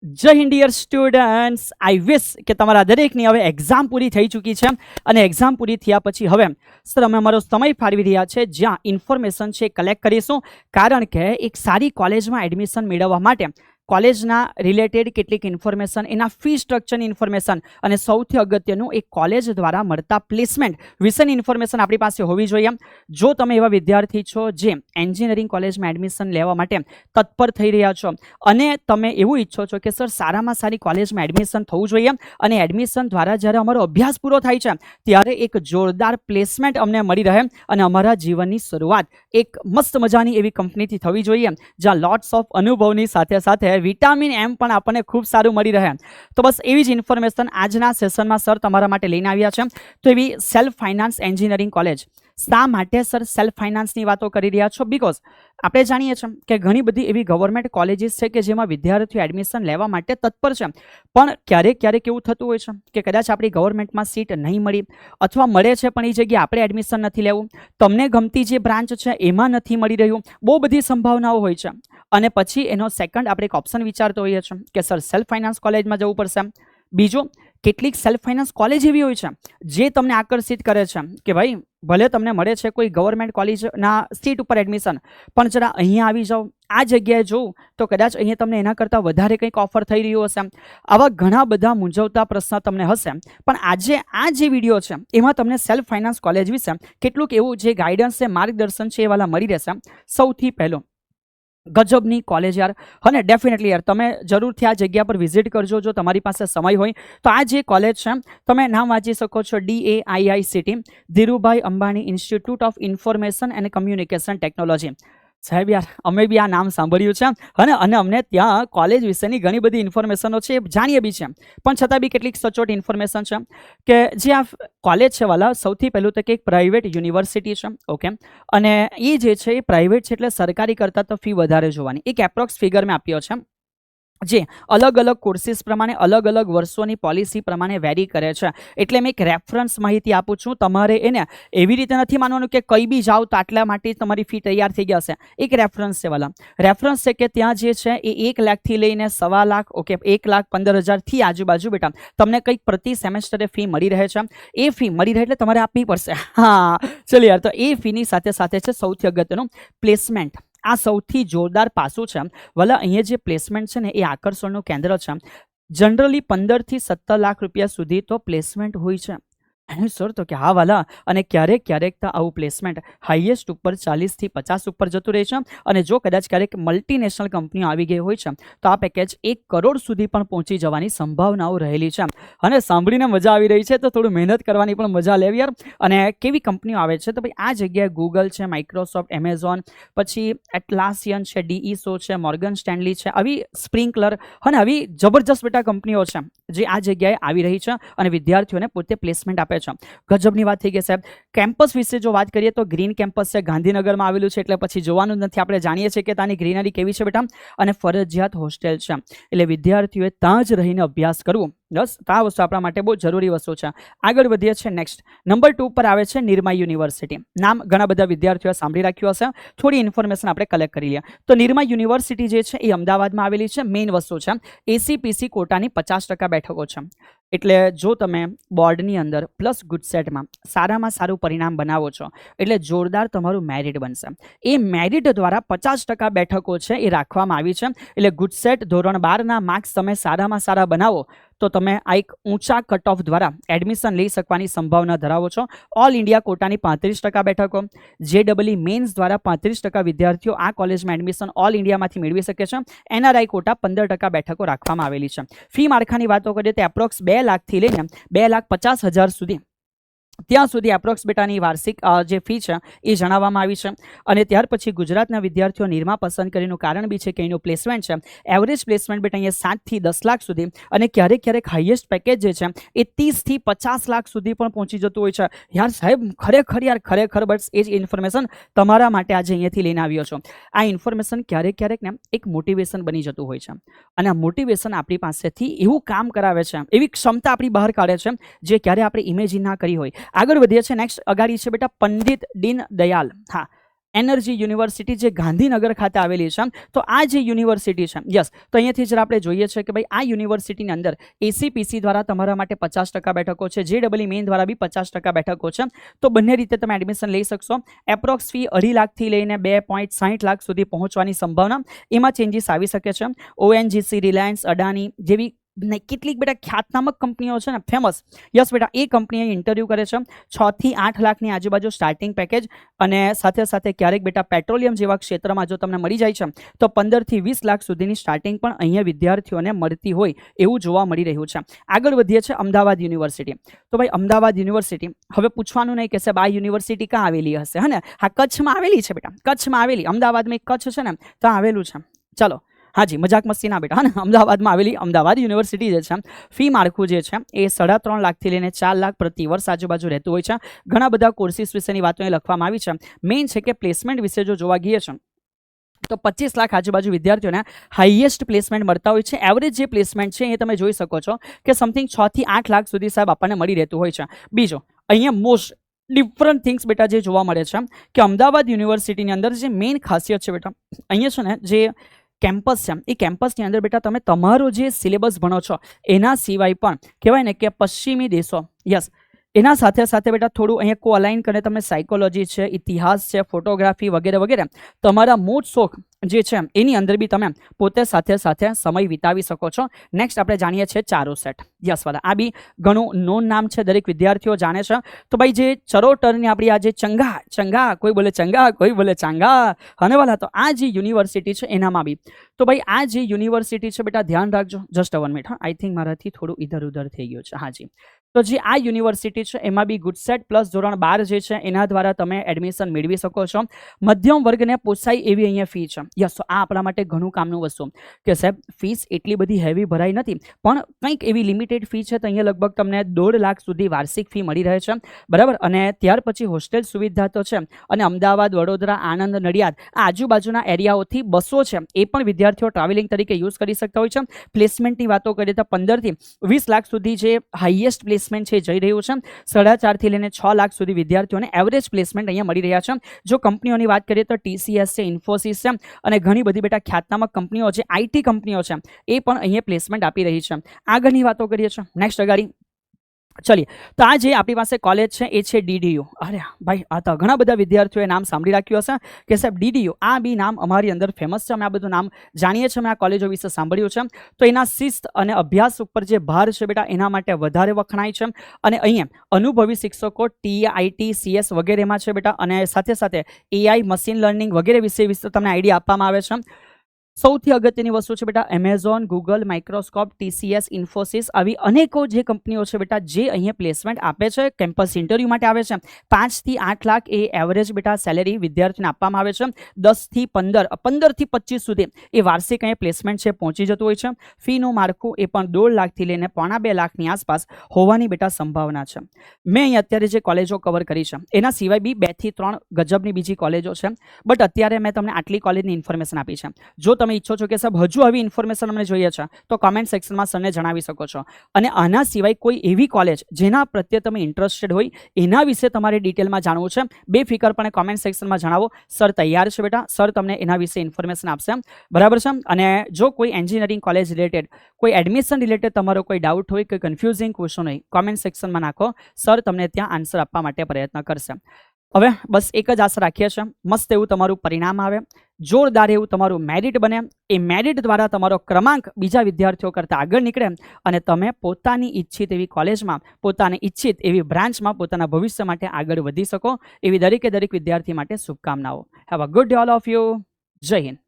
જય Hind dear students, આઈ વિશ કે તમારા દરેકની હવે એક્ઝામ પૂરી થઈ ચૂકી છે અને એક્ઝામ પૂરી થયા પછી હવે સર અમે અમારો સમય ફાળવી રહ્યા છે જ્યાં ઇન્ફોર્મેશન છે કલેક્ટ કરીશું, કારણ કે એક સારી કોલેજમાં એડમિશન મેળવવા માટે કોલેજના રિલેટેડ કેટલીક ઇન્ફોર્મેશન, એના ફી સ્ટ્રક્ચરની ઇન્ફોર્મેશન અને સૌથી અગત્યનું એક કોલેજ દ્વારા મળતા પ્લેસમેન્ટ વિશેની ઇન્ફોર્મેશન આપણી પાસે હોવી જોઈએ. જો તમે એવા વિદ્યાર્થી છો જે એન્જિનિયરિંગ કોલેજમાં એડમિશન લેવા માટે તત્પર થઈ રહ્યા છો અને તમે એવું ઈચ્છો છો કે સર સારામાં સારી કોલેજમાં એડમિશન થવું જોઈએ અને એડમિશન દ્વારા જ્યારે અમારો અભ્યાસ પૂરો થાય છે ત્યારે એક જોરદાર પ્લેસમેન્ટ અમને મળી રહે અને અમારા જીવનની શરૂઆત એક મસ્ત મજાની એવી કંપનીથી થવી જોઈએ જ્યાં લોટ્સ ઓફ અનુભવની સાથે સાથે વિટામિન એમ પણ આપણને ખૂબ સારું મળી રહે. તો બસ એવી જ ઇન્ફોર્મેશન આજના સેશનમાં સર તમારા માટે લઈને આવ્યા છે. તો એવી સેલ્ફ ફાઇનાન્સ એન્જિનિયરિંગ કોલેજ, શા માટે સર સેલ્ફ ફાઇનાન્સની વાતો કરી રહ્યા છો? બીકોઝ આપણે જાણીએ છીએ કે ઘણી બધી એવી ગવર્મેન્ટ કોલેજીસ છે કે જેમાં વિદ્યાર્થીઓ એડમિશન લેવા માટે તત્પર છે, પણ ક્યારેક એવું થતું હોય છે કે કદાચ આપણી ગવર્મેન્ટમાં સીટ નહીં મળી અથવા મળે છે પણ એ જગ્યાએ આપણે એડમિશન નથી લેવું, તમને ગમતી જે બ્રાન્ચ છે એમાં નથી મળી રહ્યું, બહુ બધી સંભાવનાઓ હોય છે અને પછી એનો સેકન્ડ આપણે એક ઓપ્શન વિચારતો હોઈએ છીએ કે સર સેલ્ફ ફાઇનાન્સ કોલેજમાં જવું પડશે. બીજો, કેટલીક સેલ્ફ ફાઇનાન્સ કોલેજ એવી હોય છે જે તમને આકર્ષિત કરે છે કે ભાઈ ભલે તમને મળે છે કોઈ ગવર્મેન્ટ કોલેજના સીટ ઉપર એડમિશન, પણ જરા અહીંયા આવી જાઓ, આ જગ્યાએ જોઉં તો કદાચ અહીંયા તમને એના કરતાં વધારે કંઈક ઓફર થઈ રહ્યું હશે. આવા ઘણા બધા મૂંઝવતા પ્રશ્ન તમને હશે, પણ આજે આ જે વિડીયો છે એમાં તમને સેલ્ફ ફાઇનાન્સ કોલેજ વિશે કેટલુંક એવું જે ગાઈડન્સ છે, માર્ગદર્શન છે એ વાલા મળી રહેશે. સૌથી પહેલું, ગજબની કોલેજ યાર, અને ડેફિનેટલી યાર તમે જરૂરથી આ જગ્યા પર વિઝિટ કરજો જો તમારી પાસે સમય હોય તો. આ જે કોલેજ છે તમે નામ વાંચી શકો છો, DAIICT, Dhirubhai Ambani institute of information and communication technology. સાહેબ યાર અમે બી આ નામ સાંભળ્યું છે અને અમને ત્યાં કોલેજ વિશેની ઘણી બધી ઇન્ફોર્મેશનો છે, જાણીએ બી છે, પણ છતાં બી કેટલીક સચોટ ઇન્ફોર્મેશન છે કે જે આ કોલેજ છે વાલા, સૌથી પહેલું તો કે એક પ્રાઇવેટ યુનિવર્સિટી છે. ઓકે, અને એ જે છે એ પ્રાઇવેટ છે એટલે સરકારી કરતાં તો ફી વધારે જોવાની. એક એપ્રોક્સ ફિગર મેં આપ્યો છે જે અલગ અલગ કોર્સિસ પ્રમાણે અલગ અલગ વર્ષોની પોલિસી પ્રમાણે વેરી કરે છે. એટલે મેં એક રેફરન્સ માહિતી આપું છું, તમારે એને એવી રીતે નથી માનવાનું કે કંઈ બી જાઓ તો આટલા માટે તમારી ફી તૈયાર થઈ ગયા હશે. એક રેફરન્સ છે વાલા, રેફરન્સ છે કે ત્યાં જે છે એ 1 લાખથી લઈને 1.25 લાખ, ઓકે 1,15,000થી આજુબાજુ બેટા તમને કંઈક પ્રતિ સેમેસ્ટરે ફી મળી રહે છે. એ ફી મળી રહે એટલે તમારે આપવી પડશે. હા ચલો યાર, તો એ ફીની સાથે સાથે છે સૌથી અગત્યનું પ્લેસમેન્ટ. આ સૌથી જોરદાર પાસું છે વલા. અહીંયા જે પ્લેસમેન્ટ છે ને એ આકર્ષણનું કેન્દ્ર છે. જનરલી 15 થી 17 લાખ રૂપિયા સુધી તો પ્લેસમેન્ટ હોય છે. સર તો કે હા વાલા, અને ક્યારેક તો આવું પ્લેસમેન્ટ હાઈએસ્ટ ઉપર 40 થી 50 ઉપર જતું રહે છે. અને જો કદાચ ક્યારેક મલ્ટીનેશનલ કંપનીઓ આવી ગઈ હોય છે તો આ પેકેજ 1 કરોડ સુધી પણ પહોંચી જવાની સંભાવનાઓ રહેલી છે. અને સાંભળીને મજા આવી રહી છે તો થોડું મહેનત કરવાની પણ મજા લેવી યાર. અને કેવી કંપનીઓ આવે છે તો ભાઈ આ જગ્યાએ ગૂગલ છે, માઇક્રોસોફ્ટ, એમેઝોન, પછી એટલાસિયન છે, DESO છે, મોર્ગન સ્ટેનલી છે, આવી સ્પ્રિંકલર અને આવી જબરજસ્ત બેટા કંપનીઓ છે જે આ જગ્યાએ આવી રહી છે અને વિદ્યાર્થીઓને પોતે પ્લેસમેન્ટ આપે છે. ગજબની વાત થઈ ગઈ સાહેબ. કેમ્પસ વિશે જો વાત કરીએ તો ગ્રીન કેમ્પસ છે, ગાંધીનગરમાં આવેલું છે એટલે પછી જોવાનું જ નથી, આપણે જાણીએ છીએ કે ત્યાંની ગ્રીનરી કેવી છે બેટા. અને ફરજિયાત હોસ્ટેલ છે એટલે વિદ્યાર્થીઓએ ત્યાં જ રહીને અભ્યાસ કરવું. બસ આ વસ્તુ આપણા માટે બહુ જરૂરી વસ્તુ છે. આગળ વધીએ છીએ. નેક્સ્ટ નંબર 2 પર આવે છે નિરમા યુનિવર્સિટી. નામ ઘણા બધા વિદ્યાર્થીઓએ સાંભળી રાખ્યું હશે, થોડી ઇન્ફોર્મેશન આપણે કલેક્ટ કરી લઈએ. તો નિરમા યુનિવર્સિટી જે છે એ અમદાવાદમાં આવેલી છે. મેઇન વસ્તુ છે ACPC કોટાની 50% બેઠકો છે. એટલે જો તમે બોર્ડની અંદર પ્લસ ગુડસેટમાં સારામાં સારું પરિણામ બનાવો છો એટલે જોરદાર તમારું મેરિટ બનશે. એ મેરિટ દ્વારા 50% બેઠકો છે એ રાખવામાં આવી છે. એટલે ગુડસેટ ધોરણ 12ના માર્ક્સ તમે સારામાં સારા બનાવો તો તમે આ એક ઊંચા કટ ઓફ દ્વારા એડમિશન લઈ શકવાની સંભાવના ધરાવો છો. ઓલ ઇન્ડિયા કોટાની 35% બેઠકો, JEE મેન્સ દ્વારા 35% વિદ્યાર્થીઓ આ કોલેજમાં એડમિશન ઓલ ઇન્ડિયામાંથી મેળવી શકે છે. NRI કોટા 15% બેઠકો રાખવામાં આવેલી છે. ફી માળખાની વાતો કરીએ તો એપ્રોક્સ 2 લાખથી લઈને 2,50,000 સુધી ત્યાં સુધી એપ્રોક્સ બેટાની વાર્ષિક જે ફી છે એ જણાવવામાં આવી છે. અને ત્યાર પછી ગુજરાતના વિદ્યાર્થીઓ નિરમા પસંદ કરીનું કારણ બી છે કે એનું પ્લેસમેન્ટ છે એવરેજ પ્લેસમેન્ટ બેટા અહીંયા 7 થી 10 લાખ સુધી, અને ક્યારેક હાઈએસ્ટ પેકેજ જે છે એ 30 થી 50 લાખ સુધી પણ પહોંચી જતું હોય છે. યાર સાહેબ ખરેખર બસ એ જ ઇન્ફોર્મેશન તમારા માટે આજે અહીંયાથી લઈને આવ્યો છું. આ ઇન્ફોર્મેશન ક્યારેક ને એક મોટિવેશન બની જતું હોય છે અને આ મોટિવેશન આપણી પાસેથી એવું કામ કરાવે છે, એવી ક્ષમતા આપણી બહાર કાઢે છે જે ક્યારે આપણે ઇમેજિન ના કરી હોય. આગળ વધીએ છીએ. નેક્સ્ટ અગાડી છે બેટા પંડિત દીનદયાલ. હા, એનર્જી યુનિવર્સિટી જે ગાંધીનગર ખાતે આવેલી છે. તો આ જે યુનિવર્સિટી છે, યસ, તો અહીંયાથી જરા આપણે જોઈએ છે કે ભાઈ આ યુનિવર્સિટીની અંદર એસીપીસી દ્વારા તમારા માટે 50% બેઠકો છે, JEE મેઇન દ્વારા બી 50% બેઠકો છે. તો બંને રીતે તમે એડમિશન લઈ શકશો. એપ્રોક્સ ફી 2.5 લાખથી લઈને 2.60 લાખ સુધી પહોંચવાની સંભાવના એમાં ચેન્જીસ આવી શકે છે. ONGC, રિલાયન્સ, અડાની જેવી કેટલીક બેટા ખ્યાતનામક કંપનીઓ છે ને, ફેમસ, યસ બેટા, એ કંપનીએ ઇન્ટરવ્યૂ કરે છે. 6 થી 8 લાખની આજુબાજુ સ્ટાર્ટિંગ પેકેજ, અને સાથે સાથે ક્યારેક બેટા પેટ્રોલિયમ જેવા ક્ષેત્રમાં જો તમને મળી જાય છે તો 15 થી 20 લાખ સુધીની સ્ટાર્ટિંગ પણ અહીંયા વિદ્યાર્થીઓને મળતી હોય એવું જોવા મળી રહ્યું છે. આગળ વધીએ છે અમદાવાદ યુનિવર્સિટી. તો ભાઈ અમદાવાદ યુનિવર્સિટી, હવે પૂછવાનું નહીં કે સાહેબ આ યુનિવર્સિટી ક્યાં આવેલી હશે, હે ને? હા, કચ્છમાં આવેલી છે બેટા, કચ્છમાં આવેલી. અમદાવાદમાં એક કચ્છ છે ને, તો આવેલું છે. ચલો, હાજી, મજાક મસ્તી ના બેટા, હા ને. અમદાવાદમાં આવેલી અમદાવાદ યુનિવર્સિટી જે છે, ફી માળખું જે છે એ 3.5 લાખથી લઈને 4 લાખ પ્રતિ વર્ષ આજુબાજુ રહેતું હોય છે. ઘણા બધા કોર્સિસ વિશેની વાતો અહીં લખવામાં આવી છે. મેઇન છે કે પ્લેસમેન્ટ વિશે જો જોવા ગઈએ છે તો 25 લાખ આજુબાજુ વિદ્યાર્થીઓને હાઈએસ્ટ પ્લેસમેન્ટ મળતા હોય છે. એવરેજ જે પ્લેસમેન્ટ છે એ તમે જોઈ શકો છો કે સમથિંગ 6 થી 8 લાખ સુધી સાહેબ આપણને મળી રહેતું હોય છે. બીજો અહીંયા મોસ્ટ ડિફરન્ટ થિંગ્સ બેટા જે જોવા મળે છે કે અમદાવાદ યુનિવર્સિટીની અંદર જે મેઇન ખાસિયત છે બેટા, અહીંયા છે ને જે કેમ્પસ છે, એ કેમ્પસની અંદર બેટા તમે તમારો જે સિલેબસ ભણો છો એના સિવાય પણ કહેવાય ને કે પશ્ચિમી દેશો, યસ, એના સાથે સાથે બેટા થોડું અહીંયા કોઅલાઇન કરે તમે સાયકોલોજી છે, ઇતિહાસ છે, ફોટોગ્રાફી વગેરે વગેરે તમારા મોજ શોખ જે છે એની અંદર બી તમે પોતે સાથે સાથે સમય વિતાવી શકો છો. નેક્સ્ટ આપણે જાણીએ છીએ ચારુસેટ. યસ વાલા, આ બી ઘણું નોન નામ છે, દરેક વિદ્યાર્થીઓ જાણે છે. તો ભાઈ જે ચરોટરની આપણી આ જે ચંગા, કોઈ બોલે ચંગા, કોઈ બોલે ચાંગા, અને વાલા, તો આ જે યુનિવર્સિટી છે એનામાં બી, તો ભાઈ આ જે યુનિવર્સિટી છે બેટા ધ્યાન રાખજો. જસ્ટ 1 મિનિટ, હા, આઈ થિંક મારાથી થોડું ઇધર ઉધર થઈ ગયું છે. હાજી, તો જે આ યુનિવર્સિટી છે એમાં બી ગુડસેટ પ્લસ ધોરણ 12 જે છે એના દ્વારા તમે એડમિશન મેળવી શકો છો. મધ્યમ વર્ગને પોસાય એવી અહીંયા ફી છે. યસ, આ આપણા માટે ઘણું કામનું વસ્તુ કે સાહેબ ફીસ એટલી બધી હેવી ભરાઈ નથી, પણ કંઈક એવી લિમિટેડ ફી છે. તો અહીંયા લગભગ તમને 1.5 લાખ સુધી વાર્ષિક ફી મળી રહે છે, બરાબર. અને ત્યાર પછી હોસ્ટેલ સુવિધા તો છે, અને અમદાવાદ, વડોદરા, આણંદ, નડિયાદ આ આજુબાજુના એરિયાઓથી બસો છે એ પણ વિદ્યાર્થીઓ ટ્રાવેલિંગ તરીકે યુઝ કરી શકતા હોય છે. પ્લેસમેન્ટની વાતો કરીએ તો 15 થી 20 લાખ સુધી જે હાઈએસ્ટ પ્લેસમેન્ટ છે જઈ રહ્યું છે. 4.5 થી લઈને 6 લાખ સુધી વિદ્યાર્થીઓને એવરેજ પ્લેસમેન્ટ અહીંયા મળી રહ્યા છે. જો કંપનીઓની વાત કરીએ તો TCS છે, ઇન્ફોસિસ છે, અને ઘણી બધી બેટા ખ્યાતનામક કંપનીઓ છે, IT કંપનીઓ છે, એ પણ અહીંયા પ્લેસમેન્ટ આપી રહી છે. આગળની વાતો કરીએ છીએ. નેક્સ્ટ અગાડી ચલીએ, તો આ જે આપણી પાસે કોલેજ છે એ છે DDU. અરે ભાઈ, આ તો ઘણા બધા વિદ્યાર્થીઓએ નામ સાંભળી રાખ્યું હશે કે સાહેબ DDU, આ બી નામ અમારી અંદર ફેમસ છે. અમે આ બધું નામ જાણીએ છીએ, અમે આ કોલેજો વિશે સાંભળ્યું છે. તો એના શિસ્ત અને અભ્યાસ ઉપર જે ભાર છે બેટા એના માટે વધારે વખણાય છે. અને અહીંયા અનુભવી શિક્ષકો TIT, CS વગેરેમાં છે બેટા, અને સાથે સાથે AI, મશીન લર્નિંગ વગેરે વિશે તમને આઈડિયા આપવામાં આવે છે. સૌથી અગત્યની વસ્તુ છે બેટા Amazon, Google, microscope, TCS, Infosys, આવી અનેકો જે કંપનીઓ છે બેટા જે અહીંયા પ્લેસમેન્ટ આપે છે, કેમ્પસ ઇન્ટરવ્યૂ માટે આવે છે. 5 થી 8 લાખ એ એવરેજ બેટા સેલેરી વિદ્યાર્થીને આપવામાં આવે છે. 10 થી 15 થી 25 સુધી એ વાર્ષિક અહીંયા પ્લેસમેન્ટ છે પહોંચી જતું હોય છે. ફીનું માળખું એ પણ 1.5 લાખથી લઈને 1.25 લાખની આસપાસ હોવાની બેટા સંભાવના છે. મેં અહીંયા અત્યારે જે કોલેજો કવર કરી છે એના સિવાય બી 2 થી 3 ગજબની બીજી કોલેજો છે, બટ અત્યારે મેં તમને આટલી કોલેજની ઇન્ફોર્મેશન આપી છે. જો તમે ઈચ્છો છો કે સાહેબ હજુ આવી ઇન્ફોર્મેશન અમને જોઈએ છે તો કમેન્ટ સેક્શનમાં સરને જણાવી શકો છો. અને આના સિવાય કોઈ એવી કોલેજ જેના પ્રત્યે તમે ઇન્ટરેસ્ટેડ હોય, એના વિશે તમારે ડિટેલમાં જાણવું છે, બેફિકરપણે કોમેન્ટ સેક્શનમાં જણાવો. સર તૈયાર છે બેટા, સર તમને એના વિશે ઇન્ફોર્મેશન આપશે, બરાબર છે. અને જો કોઈ એન્જિનિયરિંગ કોલેજ રિલેટેડ, કોઈ એડમિશન રિલેટેડ તમારો કોઈ ડાઉટ હોય, કોઈ કન્ફ્યુઝિંગ ક્વેશ્ચન હોય, કોમેન્ટ સેક્શનમાં નાખો, સર તમને ત્યાં આન્સર આપવા માટે પ્રયત્ન કરશે. હવે બસ એક જ આશા રાખીએ છીએ, મસ્ત એવું તમારું પરિણામ આવે, જોરદાર એવું તમારું મેરિટ બને, એ મેરિટ દ્વારા તમારો ક્રમાંક બીજા વિદ્યાર્થીઓ કરતાં આગળ નીકળે, અને તમે પોતાની ઈચ્છિત એવી કોલેજમાં, પોતાની ઈચ્છિત એવી બ્રાન્ચમાં પોતાના ભવિષ્ય માટે આગળ વધી શકો, એવી દરેક વિદ્યાર્થી માટે શુભકામનાઓ. Have a good day all of you. જય હિન્દ.